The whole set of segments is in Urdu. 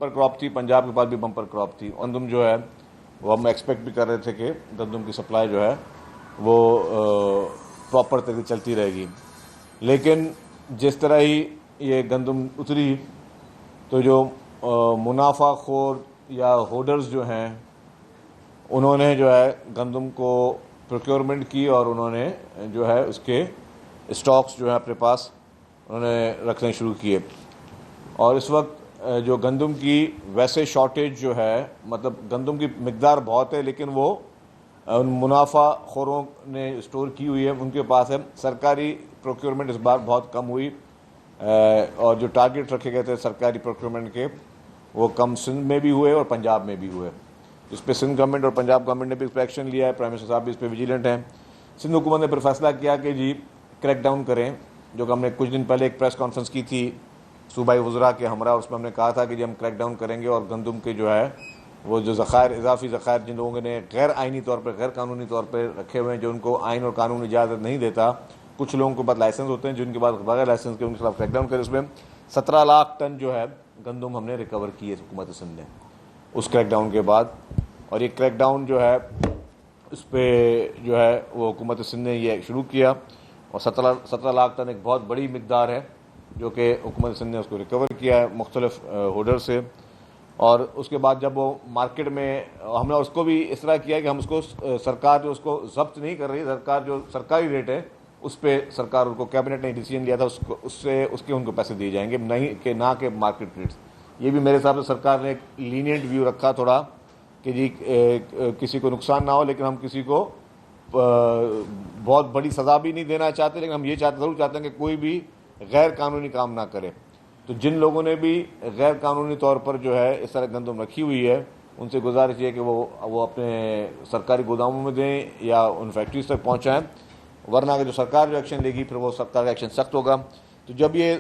بمپر کراپ تھی، پنجاب کے پاس بھی بمپر کراپ تھی. گندم جو ہے وہ ہم ایکسپیکٹ بھی کر رہے تھے کہ گندم کی سپلائی جو ہے وہ پراپر طریقے سے چلتی رہے گی. لیکن جس طرح ہی یہ گندم اتری تو جو منافع خور یا ہولڈرز جو ہیں انہوں نے جو ہے گندم کو پروکیورمنٹ کی اور انہوں نے جو ہے اس کے اسٹاکس جو ہے اپنے پاس انہوں نے رکھنے شروع کیے. اور اس وقت جو گندم کی ویسے شارٹیج جو ہے، مطلب گندم کی مقدار بہت ہے لیکن وہ ان منافع خوروں نے اسٹور کی ہوئی ہے، ان کے پاس ہے. سرکاری پروکیورمنٹ اس بار بہت کم ہوئی اور جو ٹارگیٹ رکھے گئے تھے سرکاری پروکیورمنٹ کے وہ کم سندھ میں بھی ہوئے اور پنجاب میں بھی ہوئے. اس پہ سندھ گورنمنٹ اور پنجاب گورنمنٹ نے بھی اس پہ ایکشن لیا ہے. پرائم منسٹر صاحب بھی اس پہ ویجیلنٹ ہیں. سندھ حکومت نے پھر فیصلہ کیا کہ جی کریک ڈاؤن کریں، جو کہ ہم نے کچھ دن پہلے ایک پریس کانفرنس کی تھی صوبائی وزراء کے ہمراہ. اس میں ہم نے کہا تھا کہ جی ہم کریک ڈاؤن کریں گے اور گندم کے جو ہے وہ جو ذخائر، اضافی ذخائر جن لوگوں نے غیر آئینی طور پر، غیر قانونی طور پہ رکھے ہوئے ہیں، جو ان کو آئین اور قانون اجازت نہیں دیتا، کچھ لوگوں کے پاس لائسنس ہوتے ہیں جن کے بعد بغیر لائسنس کے ان کے خلاف کریک ڈاؤن کرے. اس میں 17 لاکھ ٹن جو ہے گندم ہم نے ریکور کی ہے حکومت سندھ نے اس کریک ڈاؤن کے بعد. اور یہ کریک ڈاؤن جو ہے اس پہ جو ہے وہ حکومت سندھ نے یہ شروع کیا اور 17 لاکھ ٹن ایک بہت بڑی مقدار ہے جو کہ حکومت سندھ نے اس کو ریکور کیا ہے مختلف ہولڈر سے. اور اس کے بعد جب وہ مارکیٹ میں ہم نے اس کو بھی اس طرح کیا کہ ہم اس کو سرکار جو اس کو ضبط نہیں کر رہی، سرکار جو سرکاری ریٹ ہے اس پہ سرکار ان کو کیبنٹ نے ڈیسیجن لیا تھا اس کے ان کو پیسے دیے جائیں گے، نہیں کہ نہ کہ مارکیٹ ریٹس. یہ بھی میرے حساب سے سرکار نے ایک لینینٹ ویو رکھا تھوڑا کہ جی کسی کو نقصان نہ ہو، لیکن ہم کسی کو بہت بڑی سزا بھی نہیں دینا چاہتے، لیکن ہم یہ ضرور چاہتے ہیں کہ کوئی بھی غیر قانونی کام نہ کرے. تو جن لوگوں نے بھی غیر قانونی طور پر جو ہے اس طرح گندم رکھی ہوئی ہے ان سے گزارش یہ کہ وہ اپنے سرکاری گوداموں میں دیں یا ان فیکٹریز تک پہنچائیں، ورنہ کہ جو سرکار جو ایکشن لے گی پھر وہ سرکار کا ایکشن سخت ہوگا. تو جب یہ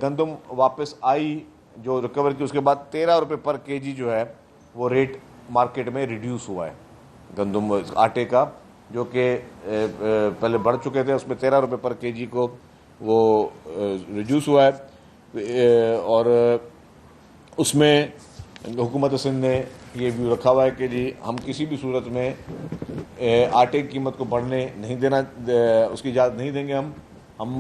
گندم واپس آئی جو ریکور کی، اس کے بعد 13 روپے پر کے جی جو ہے وہ ریٹ مارکیٹ میں ریڈیوس ہوا ہے گندم آٹے کا، جو کہ پہلے بڑھ چکے تھے، اس میں 13 روپے پر کے جی کو وہ ریڈیوس ہوا ہے. اور اس میں حکومت سندھ نے یہ بھی رکھا ہوا ہے کہ جی ہم کسی بھی صورت میں آٹے کی قیمت کو بڑھنے نہیں دینا، اس کی اجازت نہیں دیں گے. ہم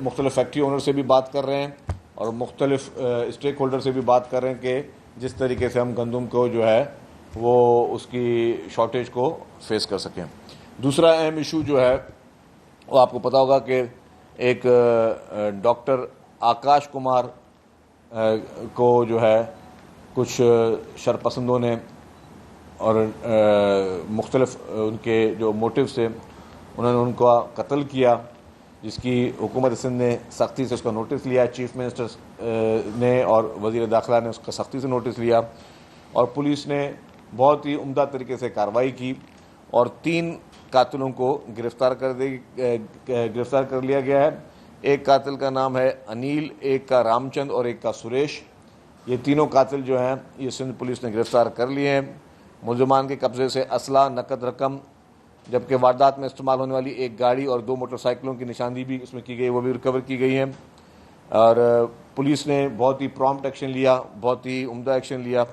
مختلف فیکٹری اونر سے بھی بات کر رہے ہیں اور مختلف اسٹیک ہولڈر سے بھی بات کر رہے ہیں کہ جس طریقے سے ہم گندم کو جو ہے وہ اس کی شارٹیج کو فیس کر سکیں. دوسرا اہم ایشو جو ہے وہ آپ کو پتا ہوگا کہ ایک ڈاکٹر آکاش کمار کو جو ہے کچھ شرپسندوں نے اور مختلف ان کے جو موٹیو سے انہوں نے ان کا قتل کیا، جس کی حکومت سندھ نے سختی سے اس کا نوٹس لیا. چیف منسٹر نے اور وزیر داخلہ نے اس کا سختی سے نوٹس لیا اور پولیس نے بہت ہی عمدہ طریقے سے کارروائی کی اور 3 قاتلوں کو گرفتار کر لیا گیا ہے. ایک قاتل کا نام ہے انیل، ایک کا رام چند اور ایک کا سریش. یہ تینوں قاتل جو ہیں یہ سندھ پولیس نے گرفتار کر لیے ہیں. ملزمان کے قبضے سے اسلحہ، نقد رقم، جبکہ واردات میں استعمال ہونے والی ایک گاڑی اور 2 موٹر سائیکلوں کی نشاندہی بھی اس میں کی گئی، وہ بھی ریکور کی گئی ہیں. اور پولیس نے بہت ہی پرامپٹ ایکشن لیا، بہت ہی عمدہ ایکشن لیا،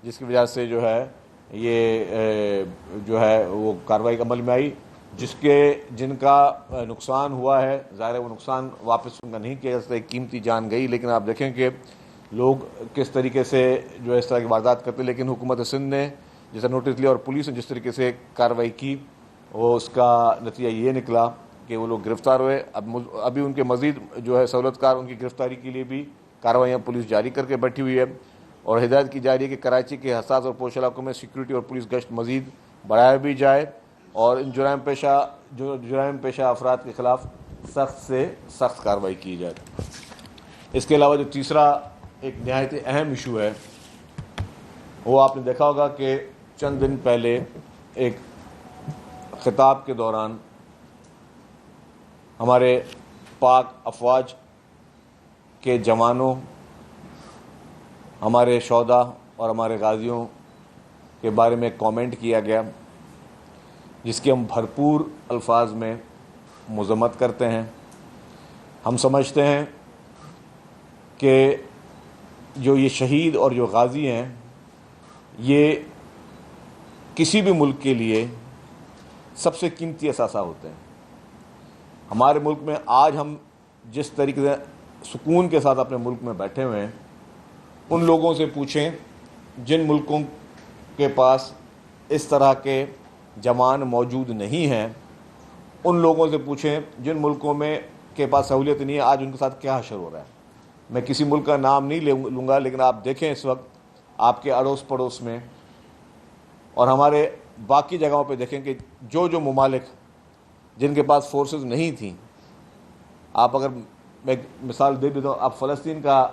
جس کی وجہ سے جو ہے یہ جو ہے وہ کارروائی عمل میں آئی. جن کا نقصان ہوا ہے ظاہر ہے وہ نقصان واپس ان کا نہیں کیا جا سکتا، ایک قیمتی جان گئی. لیکن آپ دیکھیں کہ لوگ کس طریقے سے جو ہے اس طرح کی واردات کرتے، لیکن حکومت سندھ نے جیسا نوٹس لیا اور پولیس نے جس طریقے سے کارروائی کی وہ اس کا نتیجہ یہ نکلا کہ وہ لوگ گرفتار ہوئے. ابھی ان کے مزید جو ہے سہولت کار ان کی گرفتاری کے لیے بھی کارروائیاں پولیس جاری کر کے بیٹھی ہوئی ہے اور ہدایت کی جا رہی ہے کہ کراچی کے حساس اور پوش علاقوں میں سیکورٹی اور پولیس گشت مزید بڑھایا بھی جائے اور ان جرائم پیشہ افراد کے خلاف سخت سے سخت کارروائی کی جائے. اس کے علاوہ جو تیسرا ایک نہایت اہم ایشو ہے وہ آپ نے دیکھا ہوگا کہ چند دن پہلے ایک خطاب کے دوران ہمارے پاک افواج کے جوانوں، ہمارے شہداء اور ہمارے غازیوں کے بارے میں کامنٹ کیا گیا جس کی ہم بھرپور الفاظ میں مذمت کرتے ہیں. ہم سمجھتے ہیں کہ جو یہ شہید اور جو غازی ہیں یہ کسی بھی ملک کے لیے سب سے قیمتی اثاثہ ہوتے ہیں. ہمارے ملک میں آج ہم جس طریقے سے سکون کے ساتھ اپنے ملک میں بیٹھے ہوئے ہیں، ان لوگوں سے پوچھیں جن ملکوں کے پاس اس طرح کے جوان موجود نہیں ہیں، ان لوگوں سے پوچھیں جن ملکوں میں کے پاس سہولیت نہیں ہے، آج ان کے ساتھ کیا حشر ہو رہا ہے. میں کسی ملک کا نام نہیں لوں گا، لیکن آپ دیکھیں اس وقت آپ کے اڑوس پڑوس میں اور ہمارے باقی جگہوں پہ دیکھیں کہ جو ممالک جن کے پاس فورسز نہیں تھیں، آپ اگر میں مثال دے دیتا ہوں، آپ فلسطین کا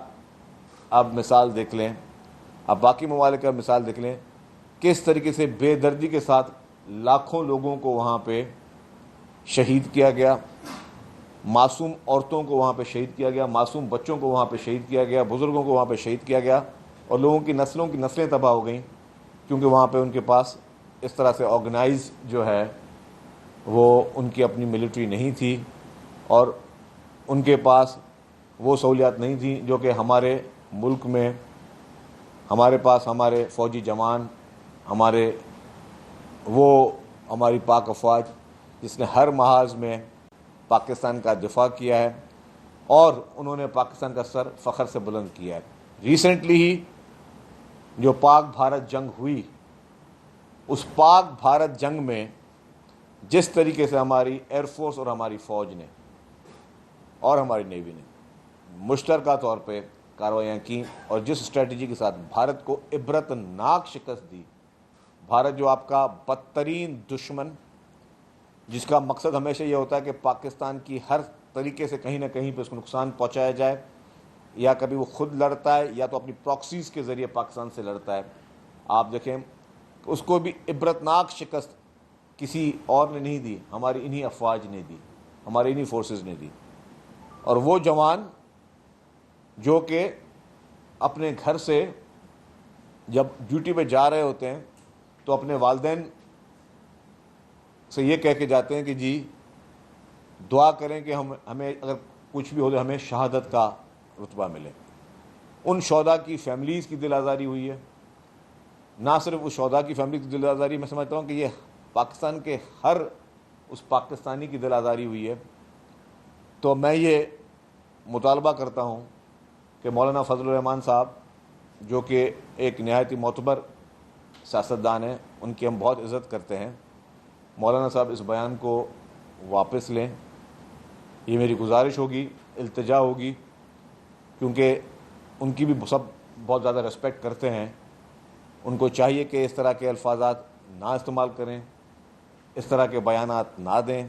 آپ مثال دیکھ لیں، آپ باقی ممالک کا مثال دیکھ لیں، کس طریقے سے بے دردی کے ساتھ لاکھوں لوگوں کو وہاں پہ شہید کیا گیا، معصوم عورتوں کو وہاں پہ شہید کیا گیا، معصوم بچوں کو وہاں پہ شہید کیا گیا، بزرگوں کو وہاں پہ شہید کیا گیا، اور لوگوں کی نسلیں تباہ ہو گئیں، کیونکہ وہاں پہ ان کے پاس اس طرح سے آرگنائز جو ہے وہ ان کی اپنی ملٹری نہیں تھی، اور ان کے پاس وہ سہولیات نہیں تھیں جو کہ ہمارے ملک میں ہمارے پاس ہمارے فوجی جوان، ہماری پاک افواج جس نے ہر محاذ میں پاکستان کا دفاع کیا ہے، اور انہوں نے پاکستان کا سر فخر سے بلند کیا ہے. ریسنٹلی ہی جو پاک بھارت جنگ ہوئی، اس پاک بھارت جنگ میں جس طریقے سے ہماری ایئر فورس اور ہماری فوج نے اور ہماری نیوی نے مشترکہ طور پہ کارروائیاں کی، اور جس اسٹریٹجی کے ساتھ بھارت کو عبرت ناک شکست دی، بھارت جو آپ کا بدترین دشمن، جس کا مقصد ہمیشہ یہ ہوتا ہے کہ پاکستان کی ہر طریقے سے کہیں نہ کہیں پہ اس کو نقصان پہنچایا جائے، یا کبھی وہ خود لڑتا ہے یا تو اپنی پراکسیز کے ذریعے پاکستان سے لڑتا ہے. آپ دیکھیں اس کو بھی عبرتناک شکست کسی اور نے نہیں دی، ہماری انہی افواج نے دی، ہماری انہی فورسز نے دی. اور وہ جوان جو کہ اپنے گھر سے جب ڈیوٹی پہ جا رہے ہوتے ہیں تو اپنے والدین سے یہ کہہ کے جاتے ہیں کہ جی دعا کریں کہ ہمیں اگر کچھ بھی ہو تو ہمیں شہادت کا رتبہ ملے. ان شہداء کی فیملیز کی دل آزاری ہوئی ہے. نہ صرف اس شہداء کی فیملی کی دل آزاری، میں سمجھتا ہوں کہ یہ پاکستان کے ہر اس پاکستانی کی دل آزاری ہوئی ہے. تو میں یہ مطالبہ کرتا ہوں کہ مولانا فضل الرحمان صاحب جو کہ ایک نہایت معتبر سیاستدان ہیں، ان کی ہم بہت عزت کرتے ہیں، مولانا صاحب اس بیان کو واپس لیں. یہ میری گزارش ہوگی، التجا ہوگی، کیونکہ ان کی بھی سب بہت زیادہ ریسپیکٹ کرتے ہیں. ان کو چاہیے کہ اس طرح کے الفاظات نہ استعمال کریں، اس طرح کے بیانات نہ دیں.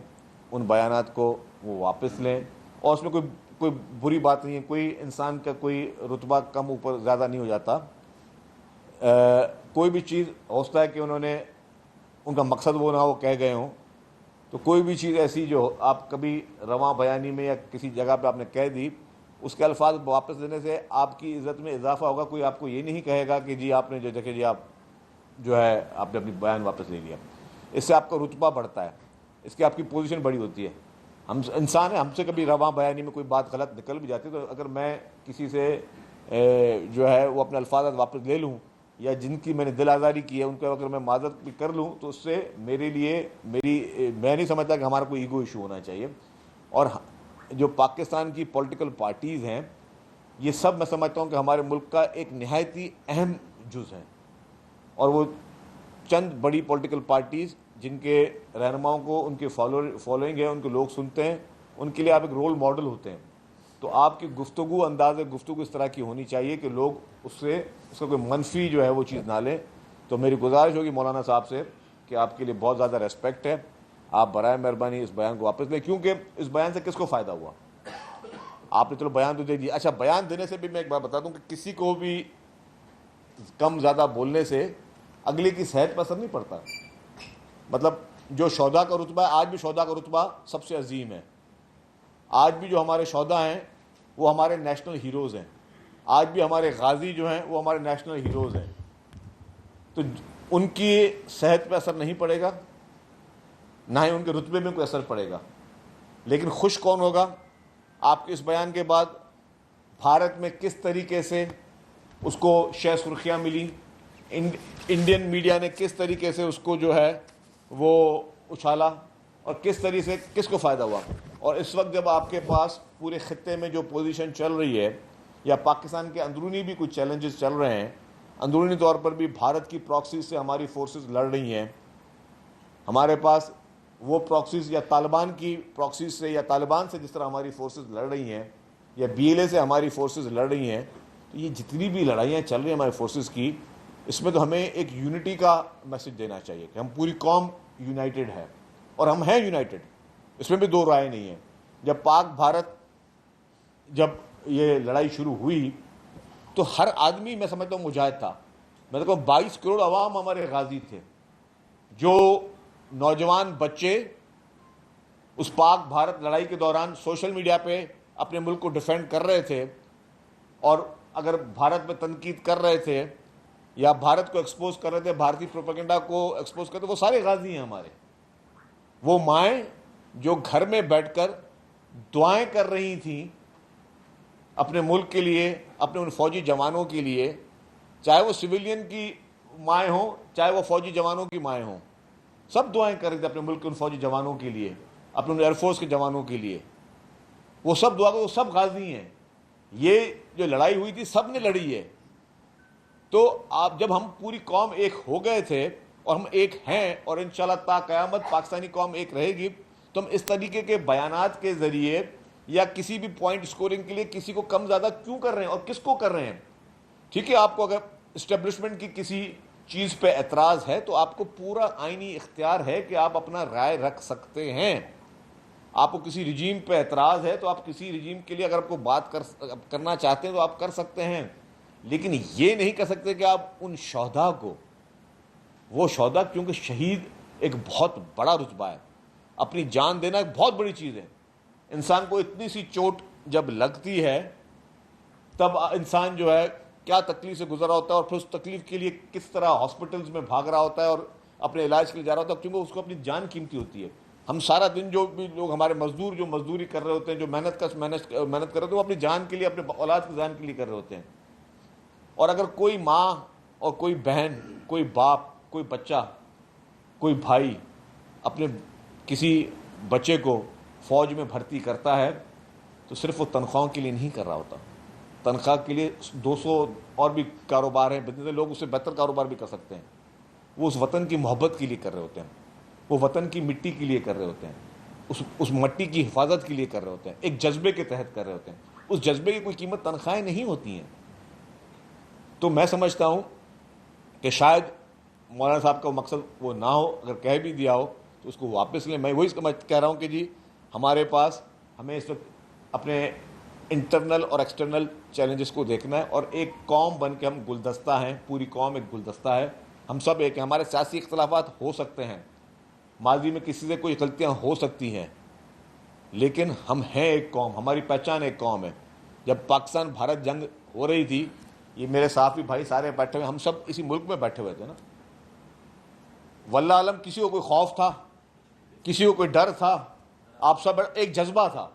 ان بیانات کو وہ واپس لیں، اور اس میں کوئی بری بات نہیں ہے. کوئی انسان کا کوئی رتبہ کم اوپر زیادہ نہیں ہو جاتا. کوئی بھی چیز ہو سکتا ہے کہ انہوں نے ان کا مقصد وہ نہ وہ کہہ گئے ہوں، تو کوئی بھی چیز ایسی جو آپ کبھی رواں بیانی میں یا کسی جگہ پہ آپ نے کہہ دی، اس کے الفاظ واپس دینے سے آپ کی عزت میں اضافہ ہوگا. کوئی آپ کو یہ نہیں کہے گا کہ جی آپ نے جو دیکھے جی آپ جو ہے آپ نے اپنی بیان واپس لے لیا. اس سے آپ کا رتبہ بڑھتا ہے، اس کی آپ کی پوزیشن بڑی ہوتی ہے. ہم انسان ہیں، ہم سے کبھی رواں بیانی میں کوئی بات غلط نکل بھی جاتی ہے، تو اگر میں کسی سے جو ہے وہ اپنے الفاظ واپس لے لوں، یا جن کی میں نے دل آزاری کی ہے ان کو اگر میں معذرت بھی کر لوں، تو اس سے میرے لیے میں نہیں سمجھتا کہ ہمارا کوئی ایگو ایشو ہونا چاہیے. اور جو پاکستان کی پولیٹیکل پارٹیز ہیں، یہ سب میں سمجھتا ہوں کہ ہمارے ملک کا ایک نہایت ہی اہم جز ہے. اور وہ چند بڑی پولیٹیکل پارٹیز جن کے رہنماؤں کو ان کے فالوئنگ ہے، ان کے لوگ سنتے ہیں، ان کے لیے آپ ایک رول ماڈل ہوتے ہیں. تو آپ کی گفتگو، انداز گفتگو اس طرح کی ہونی چاہیے کہ لوگ اس کا کوئی منفی جو ہے وہ چیز نہ لیں. تو میری گزارش ہوگی مولانا صاحب سے کہ آپ کے لیے بہت زیادہ ریسپیکٹ ہے، آپ برائے مہربانی اس بیان کو واپس لیں. کیونکہ اس بیان سے کس کو فائدہ ہوا؟ آپ نے چلو بیان تو دے دیا. اچھا، بیان دینے سے بھی میں ایک بات بتا دوں کہ کسی کو بھی کم زیادہ بولنے سے اگلے کی صحت پر اثر نہیں پڑتا. مطلب جو شہداء کا رتبہ ہے، آج بھی شہداء کا رتبہ سب سے عظیم ہے. آج بھی جو ہمارے شہداء ہیں وہ ہمارے نیشنل ہیروز ہیں. آج بھی ہمارے غازی جو ہیں وہ ہمارے نیشنل ہیروز ہیں. تو ان کی صحت پہ اثر نہیں پڑے گا، نہ ہی ان کے رتبے میں کوئی اثر پڑے گا. لیکن خوش کون ہوگا آپ کے اس بیان کے بعد؟ بھارت میں کس طریقے سے اس کو شہ سرخیاں ملی, انڈین میڈیا نے کس طریقے سے اس کو جو ہے وہ اچھالا, اور کس طریقے سے کس کو فائدہ ہوا. اور اس وقت جب آپ کے پاس پورے خطے میں جو پوزیشن چل رہی ہے, یا پاکستان کے اندرونی بھی کچھ چیلنجز چل رہے ہیں, اندرونی طور پر بھی بھارت کی پراکسیز سے ہماری فورسز لڑ رہی ہیں, ہمارے پاس وہ پراکسیز یا طالبان کی پراکسیز سے, یا طالبان سے جس طرح ہماری فورسز لڑ رہی ہیں, یا BLA سے ہماری فورسز لڑ رہی ہیں, تو یہ جتنی بھی لڑائیاں چل رہی ہیں ہماری فورسز کی, اس میں تو ہمیں ایک یونٹی کا میسج دینا چاہیے کہ ہم پوری قوم یونائٹڈ ہے, اور ہم ہیں یونائٹڈ, اس میں بھی دو رائے نہیں ہے. جب پاک بھارت جب یہ لڑائی شروع ہوئی تو ہر آدمی میں سمجھتا ہوں مجاہد تھا. میں تو کہوں 22 کروڑ عوام ہمارے غازی تھے, جو نوجوان بچے اس پاک بھارت لڑائی کے دوران سوشل میڈیا پہ اپنے ملک کو ڈیفینڈ کر رہے تھے, اور اگر بھارت میں تنقید کر رہے تھے یا بھارت کو ایکسپوز کر رہے تھے, بھارتی پروپیگنڈا کو ایکسپوز کر رہے تھے, وہ سارے غازی ہیں ہمارے. وہ مائیں جو گھر میں بیٹھ کر دعائیں کر رہی تھیں اپنے ملک کے لیے, اپنے ان فوجی جوانوں کے لیے, چاہے وہ سویلین کی مائیں ہوں چاہے وہ فوجی جوانوں کی مائیں ہوں, سب دعائیں کر رہے تھے اپنے ملک کے ان فوجی جوانوں کے لیے, اپنے ایئر فورس کے جوانوں کے لیے. وہ سب دعا وہ سب غازی ہیں. یہ جو لڑائی ہوئی تھی سب نے لڑی ہے. تو آپ جب ہم پوری قوم ایک ہو گئے تھے, اور ہم ایک ہیں, اور انشاءاللہ تا قیامت پاکستانی قوم ایک رہے گی, تو ہم اس طریقے کے بیانات کے ذریعے یا کسی بھی پوائنٹ سکورنگ کے لیے کسی کو کم زیادہ کیوں کر رہے ہیں اور کس کو کر رہے ہیں. ٹھیک ہے, آپ کو اگر اسٹیبلشمنٹ کی کسی چیز پہ اعتراض ہے تو آپ کو پورا آئینی اختیار ہے کہ آپ اپنا رائے رکھ سکتے ہیں. آپ کو کسی رجیم پہ اعتراض ہے تو آپ کسی رجیم کے لیے اگر آپ کو بات کرنا چاہتے ہیں تو آپ کر سکتے ہیں, لیکن یہ نہیں کر سکتے کہ آپ ان شہداء کو, وہ شہداء کیونکہ شہید ایک بہت بڑا رتبہ ہے, اپنی جان دینا ایک بہت بڑی چیز ہے. انسان کو اتنی سی چوٹ جب لگتی ہے تب انسان جو ہے کیا تکلیف سے گزر رہا ہوتا ہے, اور پھر اس تکلیف کے لیے کس طرح ہاسپٹلز میں بھاگ رہا ہوتا ہے اور اپنے علاج کے لیے جا رہا ہوتا ہے, کیونکہ اس کو اپنی جان قیمتی ہوتی ہے. ہم سارا دن جو بھی لوگ ہمارے مزدور جو مزدوری کر رہے ہوتے ہیں, جو محنت کر رہے ہوتے ہیں, وہ اپنی جان کے لیے, اپنے اولاد کی جان کے لیے کر رہے ہوتے ہیں. اور اگر کوئی ماں اور کوئی بہن, کوئی باپ, کوئی بچہ, کوئی بھائی اپنے کسی بچے کو فوج میں بھرتی کرتا ہے تو صرف وہ تنخواہوں کے لیے نہیں کر رہا ہوتا. تنخواہ کے لیے 200 اور بھی کاروبار ہیں, لوگ اس سے بہتر کاروبار بھی کر سکتے ہیں. وہ اس وطن کی محبت کے لیے کر رہے ہوتے ہیں, وہ وطن کی مٹی کے لیے کر رہے ہوتے ہیں, اس مٹی کی حفاظت کے لیے کر رہے ہوتے ہیں, ایک جذبے کے تحت کر رہے ہوتے ہیں. اس جذبے کی کوئی قیمت تنخواہیں نہیں ہوتی ہیں. تو میں سمجھتا ہوں کہ شاید مولانا صاحب کا مقصد وہ نہ ہو, اگر کہہ بھی دیا ہو تو اس کو واپس لیں. میں وہی کہہ رہا ہوں کہ جی ہمارے پاس, ہمیں اس وقت اپنے انٹرنل اور ایکسٹرنل چیلنجز کو دیکھنا ہے, اور ایک قوم بن کے ہم گلدستہ ہیں, پوری قوم ایک گلدستہ ہے. ہم سب ایک ہیں. ہمارے سیاسی اختلافات ہو سکتے ہیں, ماضی میں کسی سے کوئی غلطیاں ہو سکتی ہیں, لیکن ہم ہیں ایک قوم, ہماری پہچان ایک قوم ہے. جب پاکستان بھارت جنگ ہو رہی تھی, یہ میرے صحافی بھائی سارے بیٹھے ہوئے, ہم سب اسی ملک میں بیٹھے ہوئے تھے نا. واللہ عالم کسی کو کوئی خوف تھا, کسی کو کوئی ڈر تھا, آپ سب ایک جذبہ تھا,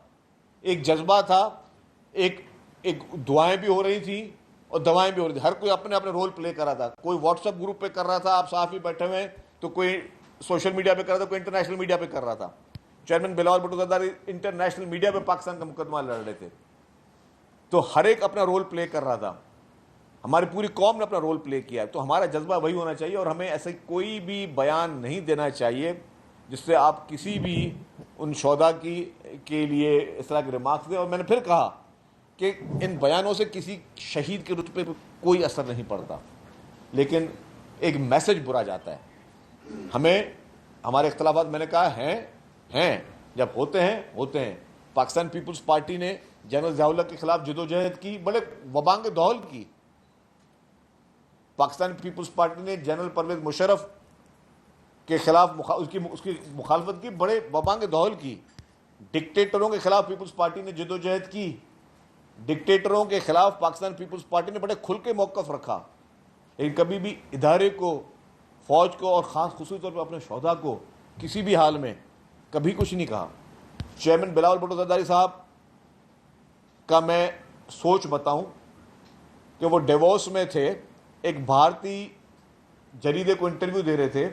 ایک جذبہ تھا, ایک دعائیں بھی ہو رہی تھیں اور دوائیں بھی ہو رہی تھیں. ہر کوئی اپنے اپنے رول پلے کر رہا تھا. کوئی واٹس ایپ گروپ پہ کر رہا تھا, آپ صحافی بیٹھے ہوئے, تو کوئی سوشل میڈیا پہ کر رہا تھا, کوئی انٹرنیشنل میڈیا پہ کر رہا تھا. Chairman Bilawal Bhutto Zardari international media پہ پاکستان کا مقدمہ لڑ رہے تھے. تو ہر ایک اپنا رول پلے کر رہا تھا. ہماری پوری قوم نے اپنا رول پلے کیا ہے. تو ہمارا جذبہ وہی ہونا چاہیے, اور ہمیں ایسے کوئی بھی بیان نہیں دینا چاہیے جس سے آپ کسی بھی ان شہداء کے لیے اس طرح کے ریمارکس دیں. اور میں نے پھر کہا کہ ان بیانوں سے کسی شہید کے رتبے پہ کوئی اثر نہیں پڑتا, لیکن ایک میسج برا جاتا ہے. ہمیں ہمارے اختلافات میں نے کہا ہیں, جب ہوتے ہیں. پاکستان پیپلز پارٹی نے جنرل ضیاء الحق کے خلاف جدوجہد کی, بڑے وبانگ دہل کی. پاکستان پیپلز پارٹی نے جنرل پرویز مشرف کے خلاف اس کی مخالفت کی, بڑے وبانگ دہل کی. ڈکٹیٹروں کے خلاف پیپلز پارٹی نے جدوجہد کی. ڈکٹیٹروں کے خلاف پاکستان پیپلز پارٹی نے بڑے کھل کے موقف رکھا, لیکن کبھی بھی ادارے کو, فوج کو, اور خصوصی طور پر اپنے شہداء کو کسی بھی حال میں کبھی کچھ نہیں کہا. چیئرمین بلاول بھٹو زرداری صاحب کا میں سوچ بتاؤں کہ وہ ڈیووس میں تھے, ایک بھارتی جریدے کو انٹرویو دے رہے تھے,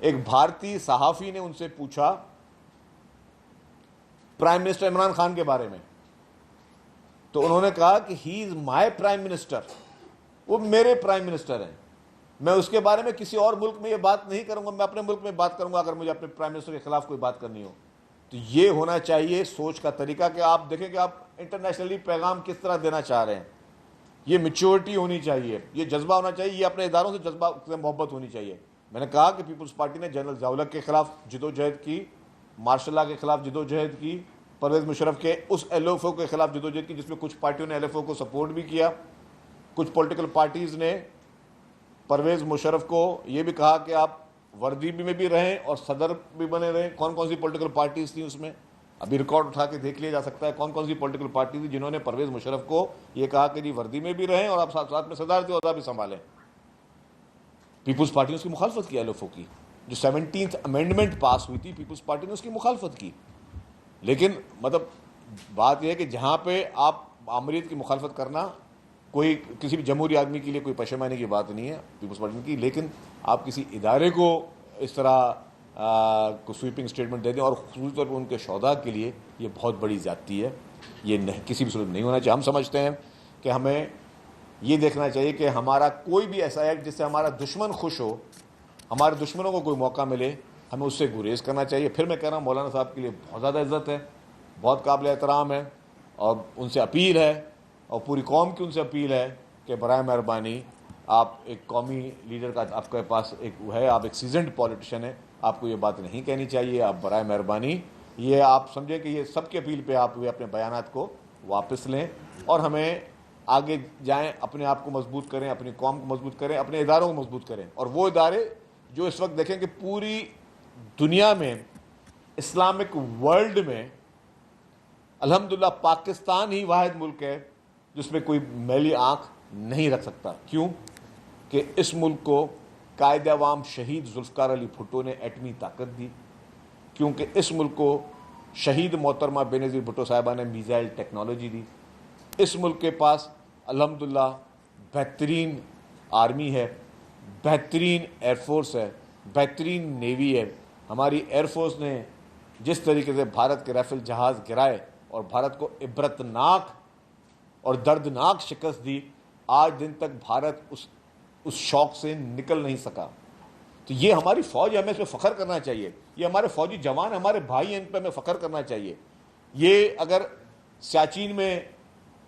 ایک بھارتی صحافی نے ان سے پوچھا پرائم منسٹر عمران خان کے بارے میں, تو انہوں نے کہا کہ ہی از مائی پرائم منسٹر, وہ میرے پرائم منسٹر ہیں, میں اس کے بارے میں کسی اور ملک میں یہ بات نہیں کروں گا, میں اپنے ملک میں بات کروں گا اگر مجھے اپنے پرائم منسٹر کے خلاف کوئی بات کرنی ہو. تو یہ ہونا چاہیے سوچ کا طریقہ کہ آپ دیکھیں کہ آپ انٹرنیشنلی پیغام کس طرح دینا چاہ رہے ہیں. یہ میچورٹی ہونی چاہیے, یہ جذبہ ہونا چاہیے, یہ اپنے اداروں سے جذبہ سے محبت ہونی چاہیے. میں نے کہا کہ پیپلز پارٹی نے جنرل ضیاء الحق کے خلاف جدوجہد کی, مارشل لا کے خلاف جدوجہد کی, پرویز مشرف کے اس ایل ایف او کے خلاف جدوجہد کی جس میں کچھ پارٹیوں نے ایل ایف او کو سپورٹ بھی کیا. کچھ پولیٹیکل پارٹیز نے پرویز مشرف کو یہ بھی کہا کہ آپ وردی میں بھی رہیں اور صدر بھی بنے رہیں. کون کون سی پولیٹیکل پارٹیز تھیں اس میں؟ ابھی ریکارڈ اٹھا کے دیکھ لیا جا سکتا ہے کون کون سی پولیٹیکل پارٹیز تھی جنہوں نے پرویز مشرف کو یہ کہا کہ جی وردی میں بھی رہیں اور آپ ساتھ ساتھ میں صدارتی عہدہ بھی سنبھالیں. پیپلز پارٹی نے اس کی مخالفت کی, ایل ایف او کی. جو 17th امینڈمنٹ پاس ہوئی تھی پیپلز پارٹی نے اس کی مخالفت کی. لیکن مطلب بات یہ ہے کہ جہاں پہ آپ آمریت کی مخالفت کرنا کوئی کسی بھی جمہوری آدمی کے لیے کوئی پشیمانی کی بات نہیں ہے پیپلز پارٹی کی, لیکن آپ کسی ادارے کو اس طرح کو سویپنگ اسٹیٹمنٹ دے دیں اور خصوصی طور پر ان کے شہداء کے لیے, یہ بہت بڑی زیادتی ہے. یہ کسی بھی صورت نہیں ہونا چاہیے. ہم سمجھتے ہیں کہ ہمیں یہ دیکھنا چاہیے کہ ہمارا کوئی بھی ایسا ایکٹ جس سے ہمارا دشمن خوش ہو, ہمارے دشمنوں کو کوئی موقع ملے, ہمیں اس سے گریز کرنا چاہیے. پھر میں کہہ رہا ہوں مولانا صاحب کے لیے بہت زیادہ عزت ہے, بہت قابل احترام ہے, اور ان سے اپیل ہے اور پوری قوم کی ان سے اپیل ہے کہ برائے مہربانی آپ ایک قومی لیڈر کا آپ کے پاس ایک ہے, آپ ایک سیزنڈ پولیٹیشین ہیں, آپ کو یہ بات نہیں کہنی چاہیے. آپ برائے مہربانی یہ آپ سمجھیں کہ یہ سب کی اپیل پہ آپ اپنے بیانات کو واپس لیں اور ہمیں آگے جائیں, اپنے آپ کو مضبوط کریں, اپنی قوم کو مضبوط کریں, اپنے اداروں کو مضبوط کریں. اور وہ ادارے جو اس وقت دیکھیں کہ پوری دنیا میں اسلامک ورلڈ میں الحمدللہ پاکستان ہی واحد ملک ہے جس میں کوئی میلی آنکھ نہیں رکھ سکتا. کیوں کہ اس ملک کو قائد عوام شہید ذوالفقار علی بھٹو نے ایٹمی طاقت دی, کیونکہ اس ملک کو شہید محترمہ بے نظیر بھٹو صاحبہ نے میزائل ٹیکنالوجی دی. اس ملک کے پاس الحمدللہ بہترین آرمی ہے, بہترین ایئر فورس ہے, بہترین نیوی ہے. ہماری ایئر فورس نے جس طریقے سے بھارت کے رائفل جہاز گرائے اور بھارت کو عبرتناک اور دردناک شکست دی, آج دن تک بھارت اس شوق سے نکل نہیں سکا. تو یہ ہماری فوج ہے, ہمیں اس پہ فخر کرنا چاہیے. یہ ہمارے فوجی جوان ہمارے بھائی ہیں, ان پہ ہمیں فخر کرنا چاہیے. یہ اگر سیاچین میں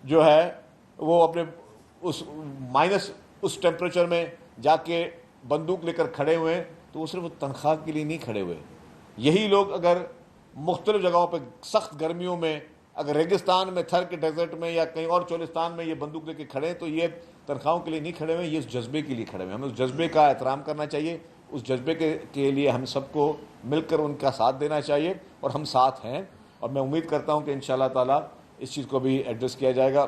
جو ہے وہ اپنے اس مائنس اس ٹیمپریچر میں جا کے بندوق لے کر کھڑے ہوئے ہیں تو وہ صرف تنخواہ کے لیے نہیں کھڑے ہوئے. یہی لوگ اگر مختلف جگہوں پہ سخت گرمیوں میں, اگر ریگستان میں, تھر کے ڈیزرٹ میں یا کہیں اور چولستان میں یہ بندوق لے کے کھڑے ہیں تو یہ تنخواہوں کے لیے نہیں کھڑے ہوئے, یہ اس جذبے کے لیے کھڑے ہوئے. ہمیں اس جذبے کا احترام کرنا چاہیے, اس جذبے کے لیے ہم سب کو مل کر ان کا ساتھ دینا چاہیے, اور ہم ساتھ ہیں. اور میں امید کرتا ہوں کہ انشاءاللہ تعالی اس چیز کو بھی ایڈریس کیا جائے گا.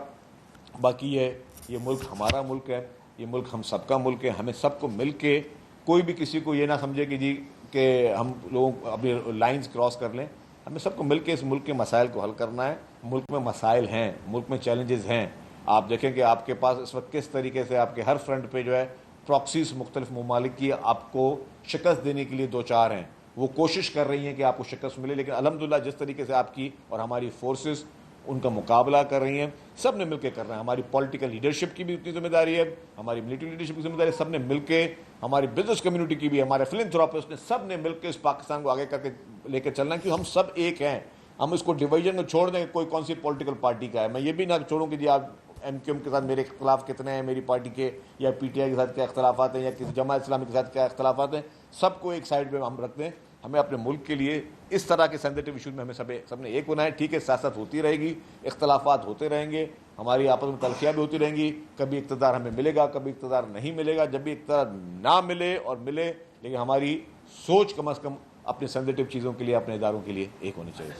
باقی یہ ملک ہمارا ملک ہے, یہ ملک ہم سب کا ملک ہے. ہمیں سب کو مل کے, کوئی بھی کسی کو یہ نہ سمجھے کہ جی کہ ہم لوگوں اپنی لائنز کراس کر لیں. ہمیں سب کو مل کے اس ملک کے مسائل کو حل کرنا ہے. ملک میں مسائل ہیں, ملک میں چیلنجز ہیں. آپ دیکھیں کہ آپ کے پاس اس وقت کس طریقے سے آپ کے ہر فرنٹ پہ جو ہے پراکسیز مختلف ممالک کی آپ کو شکست دینے کے لیے دو چار ہیں. وہ کوشش کر رہی ہیں کہ آپ کو شکست ملے, لیکن الحمدللہ جس طریقے سے آپ کی اور ہماری فورسز ان کا مقابلہ کر رہی ہیں, سب نے مل کے کر رہے ہیں. ہماری پولیٹیکل لیڈرشپ کی بھی اتنی ذمہ داری ہے, ہماری ملٹری لیڈرشپ کی ذمہ داری ہے, سب نے مل کے, ہماری بزنس کمیونٹی کی بھی, ہمارے فلنتھراپسٹ نے, سب نے مل کے اس پاکستان کو آگے کر کے لے کے چلنا ہے. کیوں ہم سب ایک ہیں. ہم اس کو ڈویژن کو چھوڑ دیں کوئی کون سی پولیٹیکل پارٹی کا ہے. میں یہ بھی نہ چھوڑوں کہ جی آپ ایم کیو ایم کے ساتھ میرے اختلاف کتنے ہیں, میری پارٹی کے یا پی ٹی آئی کے ساتھ کیا اختلافات ہیں, یا کسی جماعت اسلامی کے ساتھ کیا اختلافات ہیں. سب کو ایک سائڈ پہ ہم رکھتے ہیں. ہمیں اپنے ملک کے لیے اس طرح کے سینسیٹیو ایشوز میں ہمیں سب نے ایک ہونا ہے. ٹھیک ہے, سیاست ہوتی رہے گی, اختلافات ہوتے رہیں گے, ہماری آپس میں تلخیاں بھی ہوتی رہیں گی. کبھی اقتدار ہمیں ملے گا, کبھی اقتدار نہیں ملے گا. جب بھی اقتدار نہ ملے اور ملے, لیکن ہماری سوچ کم از کم اپنے سینسیٹیو چیزوں کے لیے, اپنے اداروں کے لیے ایک ہونی چاہیے.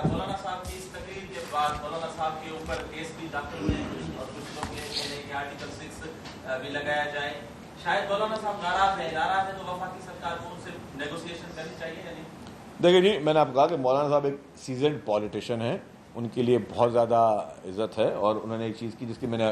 مولانا صاحب کی اس تقریر کے بعد مولانا صاحب کے اوپر کیس بھی داخل ہوئے اور کچھ لوگ یہ کہہ رہے ہیں کہ آرٹیکل 6 بھی لگایا جائے. شاید مولانا صاحب ناراض ہیں تو وفاقی سرکار کو ان سے نیگوسیشن کرنی چاہیے یا نہیں؟ دیکھیں جی, میں نے آپ کو کہا کہ مولانا صاحب ایک سیزنڈ پولیٹیشین ہیں, ان کے لیے بہت زیادہ عزت ہے, اور انہوں نے ایک چیز کی جس کی میں نے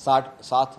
60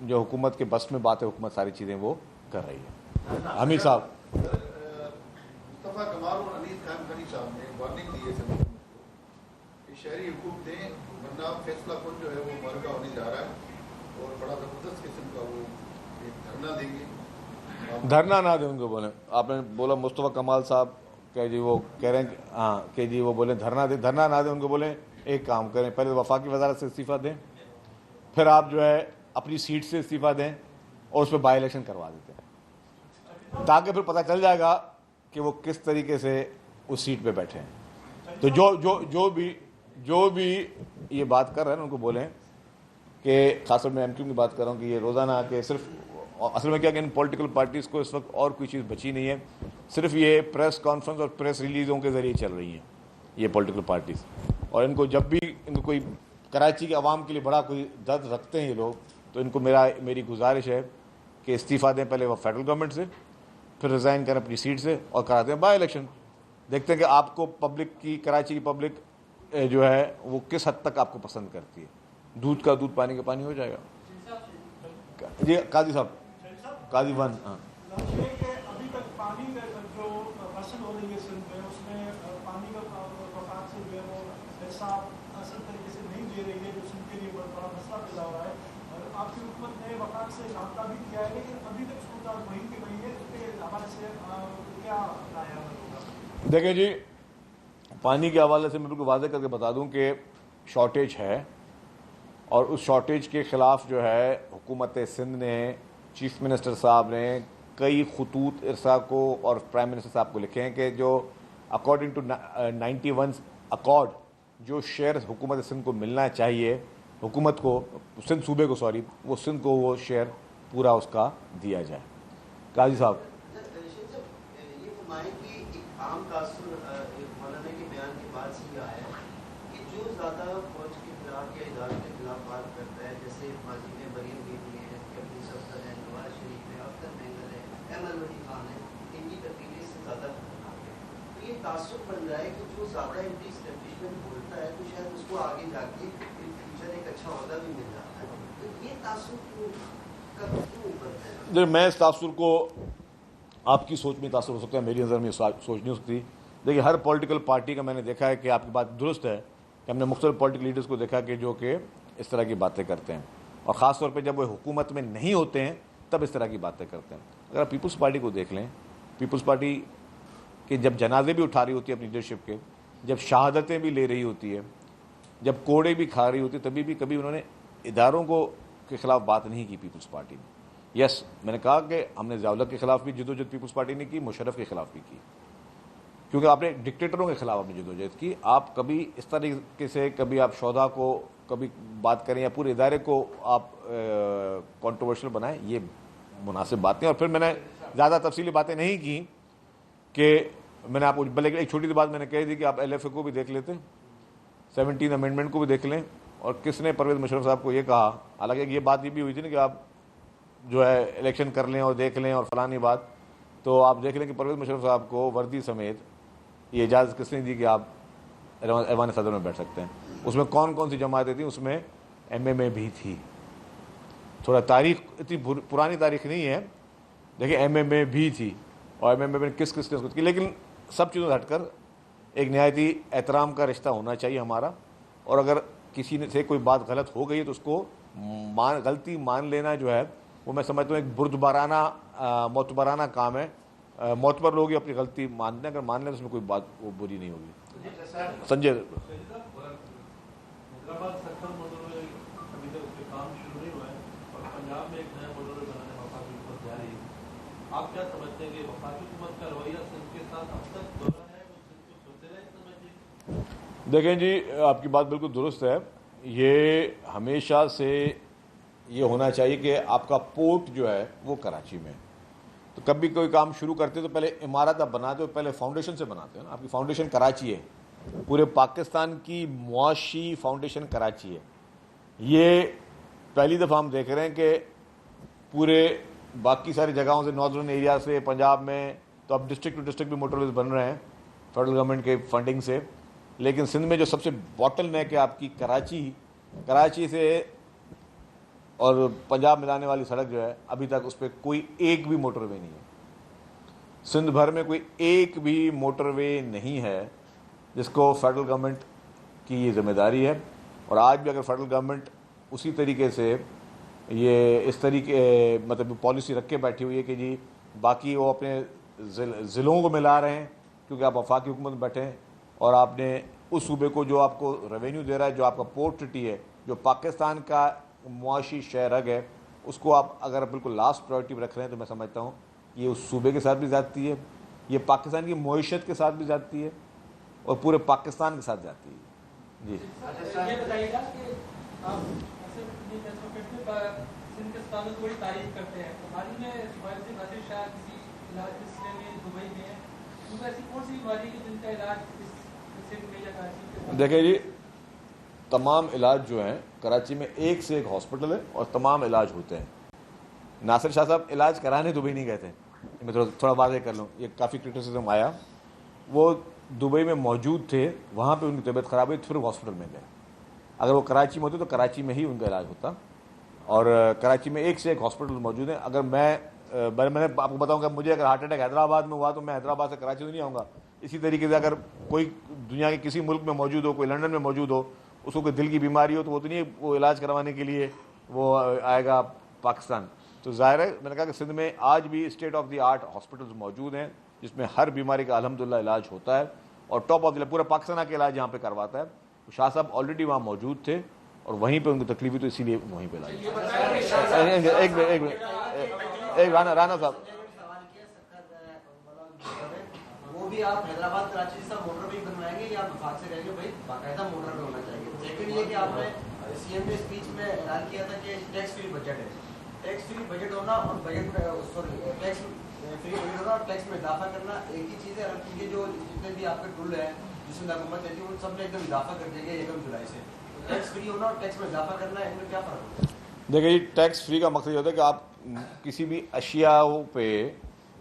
جو حکومت کے بس میں بات ہے حکومت ساری چیزیں وہ کر رہی ہے. حمید صاحب مصطفیٰ کمال اور انیس خان غنی صاحب نے وارننگ دی ہے سب کو کہ شہری حقوق دیں ورنہ فیصلہ کن جو ہے وہ مرگا ہونے جا رہا ہے اور بڑا زبردست قسم کا وہ ایک دھرنا دیں گے. دھرنا نہ دیں ان کو بولیں. آپ نے بولا مصطفیٰ کمال صاحب کہ جی وہ کہہ رہے ہیں ہاں کہ جی وہ بولیں دھرنا دیں. دھرنا نہ دیں ان کو بولیں ایک کام کریں, پہلے وفاقی وزارت سے استعفیٰ دیں, پھر آپ جو ہے اپنی سیٹ سے استعفیٰ دیں اور اس پہ بائی الیکشن کروا دیتے ہیں, تاکہ پھر پتہ چل جائے گا کہ وہ کس طریقے سے اس سیٹ پہ بیٹھے ہیں. تو جو بھی یہ بات کر رہے ہیں ان کو بولیں کہ خاص طور میں ایم کیو کی بات کر رہا ہوں کہ یہ روزانہ کہ صرف اصل میں کیا کہ ان پولیٹیکل پارٹیز کو اس وقت اور کوئی چیز بچی نہیں ہے, صرف یہ پریس کانفرنس اور پریس ریلیزوں کے ذریعے چل رہی ہیں یہ پولیٹیکل پارٹیز. اور ان کو جب بھی ان کو کوئی کراچی کے عوام کے لیے بڑا کوئی درد رکھتے ہیں یہ لوگ, تو ان کو میری گزارش ہے کہ استعفیٰ دیں پہلے وہ فیڈرل گورنمنٹ سے, پھر ریزائن کریں اپنی سیٹ سے اور کراتے ہیں بائی الیکشن. دیکھتے ہیں کہ آپ کو پبلک کی کراچی کی پبلک جو ہے وہ کس حد تک آپ کو پسند کرتی ہے. دودھ کا دودھ پانی کا پانی ہو جائے گا. جی قاضی صاحب, قاضی ون. ہاں ابھی تک پانی جو فصل ہو رہی ہے سندھ میں اس میں پانی کا وفاق سے جو ہے وہ پیسہ اصل طریقے سے نہیں دے رہی ہے, جو سندھ کے لیے بڑا مسئلہ پیدا ہو رہا ہے. اور آپ کی حکومت نے وفاق سے رابطہ بھی کیا ہے, لیکن ابھی تک صورتحال وہیں کی وہیں ہے. اس کے حوالے سے کیا رائے ہے؟ دیکھیں جی, پانی کے حوالے سے میں بالکل واضح کر کے بتا دوں کہ شارٹیج ہے, اور اس شارٹیج کے خلاف جو ہے حکومت سندھ نے, چیف منسٹر صاحب نے کئی خطوط ارسا کو اور پرائم منسٹر صاحب کو لکھے ہیں کہ جو اکارڈنگ ٹو 91 اکارڈ جو شیئر حکومت سندھ کو ملنا چاہیے, حکومت کو سندھ صوبے کو وہ سندھ کو وہ شیئر پورا اس کا دیا جائے. قاضی صاحب عام تاثر مولانا کے بیان کے بعد سے یہ آیا ہے کہ جو زیادہ فوج کے خلاف یا اداروں کے خلاف بات کرتا ہے, جیسے ماضی میں مریم بیوی ہے, کیپٹن صفدر ہے, نواز شریف ہے, اختر مینگل ہے, احمد ولی خان ہے, ان کی تبدیلی سے زیادہ خطرناک ہے. تو یہ تعصب بن رہا ہے کہ جو زیادہ ان کی اسٹیبلشمنٹ بولتا ہے تو شاید اس کو آگے جا کے فیوچر ایک اچھا عہدہ بھی مل جاتا ہے. تو یہ تعصب کیوں بنتا ہے؟ میں اس تاثر کو, آپ کی سوچ میں تاثر ہو سکتا ہے, میری نظر میں سوچ نہیں ہو سکتی. دیکھیے ہر پولیٹیکل پارٹی کا میں نے دیکھا ہے کہ آپ کی بات درست ہے کہ ہم نے مختلف پولیٹیکل لیڈرز کو دیکھا کہ جو کہ اس طرح کی باتیں کرتے ہیں, اور خاص طور پہ جب وہ حکومت میں نہیں ہوتے ہیں تب اس طرح کی باتیں کرتے ہیں. اگر آپ پیپلز پارٹی کو دیکھ لیں, پیپلز پارٹی کے جب جنازے بھی اٹھا رہی ہوتی ہے اپنی لیڈرشپ کے, جب شہادتیں بھی لے رہی ہوتی ہے, جب کوڑے بھی کھا رہی ہوتی ہے, تبھی بھی کبھی انہوں نے اداروں کو کے خلاف بات نہیں کی پیپلز پارٹی نے. یس, میں نے کہا کہ ہم نے ضیاء کے خلاف بھی جدوجہد پیپلز پارٹی نے کی, مشرف کے خلاف بھی کی, کیونکہ آپ نے ڈکٹیٹروں کے خلاف اپنی جدوجہد کی. آپ کبھی اس طریقے سے کبھی آپ شہداء کو کبھی بات کریں یا پورے ادارے کو آپ کنٹروورشل بنائیں, یہ مناسب بات نہیں. اور پھر میں نے زیادہ تفصیلی باتیں نہیں کی کہ میں نے آپ کو, بلکہ ایک چھوٹی سی بات میں نے کہہ دی کہ آپ LFA کو بھی دیکھ لیتے, 17 امینڈمنٹ کو بھی دیکھ لیں, اور کس نے پرویز مشرف صاحب کو یہ کہا, حالانکہ یہ بات یہ بھی ہوئی تھی نا کہ آپ جو ہے الیکشن کر لیں اور دیکھ لیں اور فلانی بات, تو آپ دیکھ لیں کہ پرویز مشرف صاحب کو وردی سمیت یہ اجازت کس نے دی کہ آپ ایوان صدر میں بیٹھ سکتے ہیں. اس میں کون کون سی جماعتیں تھیں, اس میں MMA بھی تھی. تھوڑا تاریخ اتنی پرانی تاریخ نہیں ہے, دیکھیں MMA بھی تھی, اور MMA میں کس کس نے اس کو کی. لیکن سب چیزوں سے ہٹ کر ایک نہایتی احترام کا رشتہ ہونا چاہیے ہمارا, اور اگر کسی سے کوئی بات غلط ہو گئی ہے تو اس کو غلطی مان لینا جو ہے وہ میں سمجھتا ہوں ایک بردبارانہ معتبرانہ کام ہے. معتبر لوگ ہی اپنی غلطی مانتے ہیں, اگر مان لیں تو اس میں کوئی بات وہ بری نہیں ہوگی. سنجے حیدرآباد سیکٹر موڈل ابھی تک اس پہ کام شروع نہیں ہوا ہے, اور پنجاب میں ایک نیا موڈل بنانے وفاقی حکومت جا رہی ہے. آپ کیا سمجھتے ہیں کہ وفاقی حکومت کا رویہ سندھ کے ساتھ اب تک دورہ ہے, وہ سندھ کو سوچتے رہے سمجھیے؟ دیکھیں جی, آپ کی بات بالکل درست ہے. یہ ہمیشہ سے یہ ہونا چاہیے کہ آپ کا پورٹ جو ہے وہ کراچی میں, تو کبھی کوئی کام شروع کرتے تو پہلے عمارت آپ بناتے ہو, پہلے فاؤنڈیشن سے بناتے ہو نا. آپ کی فاؤنڈیشن کراچی ہے, پورے پاکستان کی معاشی فاؤنڈیشن کراچی ہے. یہ پہلی دفعہ ہم دیکھ رہے ہیں کہ پورے باقی ساری جگہوں سے, ناردرن ایریا سے, پنجاب میں تو اب ڈسٹرکٹ ٹو ڈسٹرکٹ بھی موٹر ویز بن رہے ہیں فیڈرل گورنمنٹ کے فنڈنگ سے. لیکن سندھ میں جو سب سے باٹل نیک ہے آپ کی کراچی سے اور پنجاب ملانے والی سڑک جو ہے ابھی تک اس پہ کوئی ایک بھی موٹر وے نہیں ہے. سندھ بھر میں کوئی ایک بھی موٹر وے نہیں ہے جس کو فیڈرل گورنمنٹ کی یہ ذمہ داری ہے. اور آج بھی اگر فیڈرل گورنمنٹ اسی طریقے سے یہ اس طریقے مطلب پالیسی رکھ کے بیٹھی ہوئی ہے کہ جی باقی وہ اپنے ضلعوں کو ملا رہے ہیں کیونکہ آپ وفاقی حکومت میں بیٹھے ہیں اور آپ نے اس صوبے کو جو آپ کو ریونیو دے رہا ہے, جو آپ کا پورٹ سٹی ہے, جو پاکستان کا معاشی شہ رگ ہے, اس کو آپ اگر بالکل لاسٹ پرائرٹی میں رکھ رہے ہیں تو میں سمجھتا ہوں یہ اس صوبے کے ساتھ بھی زیادتی ہے, یہ پاکستان کی معیشت کے ساتھ بھی زیادتی ہے اور پورے پاکستان کے ساتھ زیادتی ہے. جی یہ بتائیے گا کہ آپ سندھ کے اسپتالوں کی بڑی تعریف کرتے ہیں, حال ہی میں حفاظت سے ناصر شاہ کسی علاج کے سلسلے میں دبئی میں ہیں, کیونکہ ایسی کون سی بیماری ہے جن کا علاج سندھ میں یا کراچی میں؟ دیکھیں جی, تمام علاج جو ہیں کراچی میں ایک سے ایک ہاسپٹل ہے اور تمام علاج ہوتے ہیں. ناصر شاہ صاحب علاج کرانے دبئی نہیں گئے تھے, میں تھوڑا واضح کر لوں, یہ کافی کرٹیسزم آیا. وہ دبئی میں موجود تھے, وہاں پہ ان کی طبیعت خراب ہوئی, پھر وہ ہاسپٹل میں گئے. اگر وہ کراچی میں ہوتے تو کراچی میں ہی ان کا علاج ہوتا, اور کراچی میں ایک سے ایک ہاسپٹل موجود ہیں. اگر میں نے آپ کو بتاؤں کہ مجھے اگر ہارٹ اٹیک حیدرآباد میں ہوا تو میں حیدرآباد سے کراچی تو نہیں آؤں گا. اسی طریقے سے اگر کوئی دنیا کے کسی ملک میں موجود ہو, کوئی لندن میں موجود ہو, اس کو کوئی دل کی بیماری ہو تو وہ تو نہیں وہ علاج کروانے کے لیے وہ آئے گا پاکستان. تو ظاہر ہے میں نے کہا کہ سندھ میں آج بھی state of the art hospitals موجود ہیں جس میں ہر بیماری کا الحمدللہ علاج ہوتا ہے اور ٹاپ آف دی پورا پاکستان کے علاج یہاں پہ کرواتا ہے. شاہ صاحب آلریڈی وہاں موجود تھے اور وہیں پہ ان کی تکلیف ہوئی تو اسی لیے وہیں پہ علاج. ایک رانا صاحب, وہ بھی آپ حیدرآباد کراچی سے موٹر وے بنوائیں گے یا وفاق سے رہیں گے؟ بھائی باقاعدہ موٹر وے ہونا چاہیے. سیکنڈ یہ کہ آپ نے سی ایم نے اسپیچ میں اعلان کیا تھا کہ ٹیکس فری بجٹ ہے. ٹیکس فری بجٹ ہونا اور بجٹ ٹیکس فری بجٹ ہونا اور ٹیکس میں اضافہ کرنا ایک ہی چیز ہے. یہ جو جتنے بھی آپ کے ٹول ہیں جس میں حکومت ہے ان سب میں ایک دم اضافہ کر دیں گے 1 جولائی سے. ٹیکس فری ہونا اور ٹیکس میں اضافہ کرنا ان میں کیا فرق ہوتا ہے؟ دیکھیں جی, ٹیکس فری کا مقصد یہ ہوتا ہے کہ آپ کسی بھی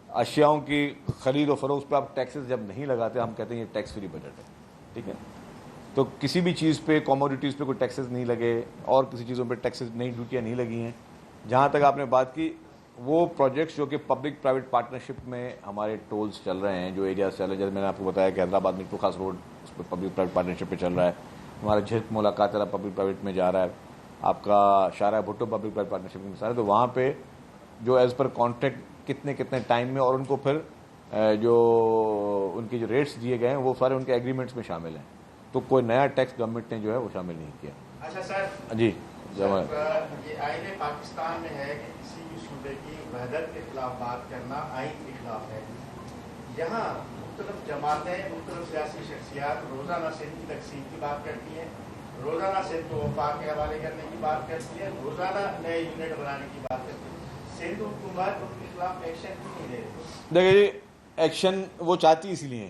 اشیاؤں کی خرید و فروخت پہ آپ ٹیکسز جب نہیں لگاتے, ہم کہتے ہیں یہ ٹیکس فری بجٹ ہے. ٹھیک ہے, تو کسی بھی چیز پہ کموڈیٹیز پہ کوئی ٹیکسز نہیں لگے اور کسی چیزوں پہ ٹیکسز نہیں, ڈیوٹیاں نہیں لگی ہیں. جہاں تک آپ نے بات کی وہ پروجیکٹس جو کہ پبلک پرائیویٹ پارٹنرشپ میں ہمارے ٹولز چل رہے ہیں, جو ایریاز چل رہے ہیں, جیسے میں نے آپ کو بتایا کہ حیدرآباد میں خاص روڈ اس پہ پبلک پرائیویٹ پارٹنرشپ پہ چل رہا ہے. ہمارا جھت ملاقات پبلک پرائیویٹ میں جا رہا ہے. آپ کا شارع بھٹو پبلک پرائیویٹ پارٹنرشپ میں مثال ہے. تو وہاں پہ جو ایز پر کانٹریکٹ کتنے ٹائم میں اور ان کو پھر جو ان کے جو ریٹس دیے گئے ہیں وہ سارے ان کے ایگریمنٹس میں شامل ہیں. تو کوئی نیا ٹیکس گورنمنٹ نے جو ہے وہ شامل نہیں کیا. اچھا سر, جی یہ آئین پاکستان میں ہے کہ کسی بھی صوبے کی وحدت کے خلاف بات کرنا آئین کے خلاف ہے. یہاں مختلف جماعتیں, مختلف سیاسی شخصیات روزانہ سندھ کی تقسیم کی بات کرتی ہیں, روزانہ سندھ کو وفاق کے حوالے کرنے کی بات کرتی ہے, روزانہ نئے یونٹ بنانے کی بات کرتی ہے. سندھ حکومت ان کے خلاف ایکشن کیوں نہیں لے رہی؟ دیکھیے جی, ایکشن وہ چاہتی اسی لیے.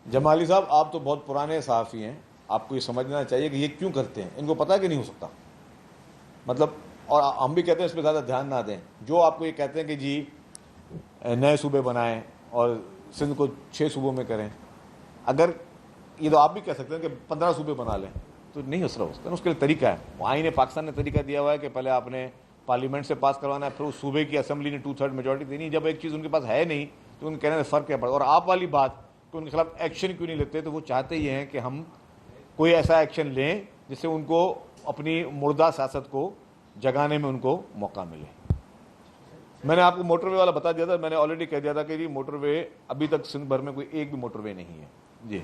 جمالی صاحب آپ تو بہت پرانے صحافی ہیں, آپ کو یہ سمجھنا چاہیے کہ یہ کیوں کرتے ہیں. ان کو پتہ کہ نہیں ہو سکتا مطلب, اور ہم بھی کہتے ہیں اس پہ زیادہ دھیان نہ دیں. جو آپ کو یہ کہتے ہیں کہ جی نئے صوبے بنائیں اور سندھ کو 6 صوبوں میں کریں, اگر یہ تو آپ بھی کہہ سکتے ہیں کہ 15 صوبے بنا لیں, تو نہیں اس طرح اس کے لیے طریقہ ہے. آئین پاکستان نے طریقہ دیا ہوا ہے کہ پہلے آپ نے پارلیمنٹ سے پاس کروانا ہے, پھر اس صوبے کی اسمبلی نے 2/3 میجورٹی دینی ہے. جب ایک چیز ان کے پاس ہے نہیں تو ان کہنے میں فرق کیا پڑتا. اور آپ والی بات کہ ان کے خلاف ایکشن کیوں نہیں لیتے, تو وہ چاہتے یہ ہیں کہ ہم کوئی ایسا ایکشن لیں جس سے ان کو اپنی مردہ سیاست کو جگانے میں ان کو موقع ملے. میں نے آپ کو موٹر وے والا بتا دیا تھا, میں نے آلریڈی کہہ دیا تھا کہ جی موٹر وے ابھی تک سندھ بھر میں کوئی ایک بھی موٹر وے نہیں ہے. جی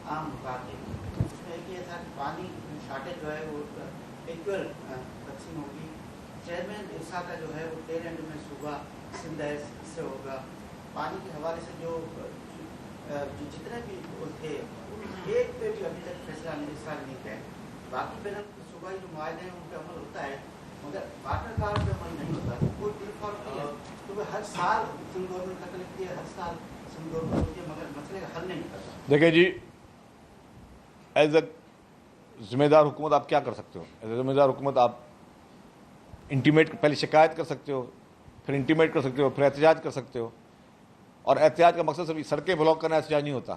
عام بات ہے اس میں کہ ایسا پانی شارٹیج جو ہے وہ ایکول تقسیم ہوگی. چیئرمین ارسا کا جو ہے وہ ٹیل اینڈ میں صوبہ سندھ ہے, اس سے ہوگا. پانی کے حوالے سے جو جتنے بھی تھے ایک پہ بھی ابھی تک فیصلہ نہیں کیا ہے. باقی بین صوبائی جو معاہدے ہیں ان پہ عمل ہوتا ہے مگر پارٹنر کارڈ پہ عمل نہیں ہوتا. کوئی ٹیلیفون نہیں ہے کیونکہ ہر سال سندھ گورنمنٹ کا کلیکٹ ہے, ہر سال سندھ گورنمنٹ ہوتی ہے مگر مسئلے کا حل نہیں کرتا. دیکھیں جی, ایز اے ذمہ دار حکومت آپ کیا کر سکتے ہو؟ ایز اے ذمہ دار حکومت آپ انٹیمیٹ پہلے شکایت کر سکتے ہو, پھر انٹیمیٹ کر سکتے ہو, پھر احتجاج کر سکتے ہو. اور احتجاج کا مقصد صرف سڑکیں بلاک کرنا احتجاج نہیں ہوتا.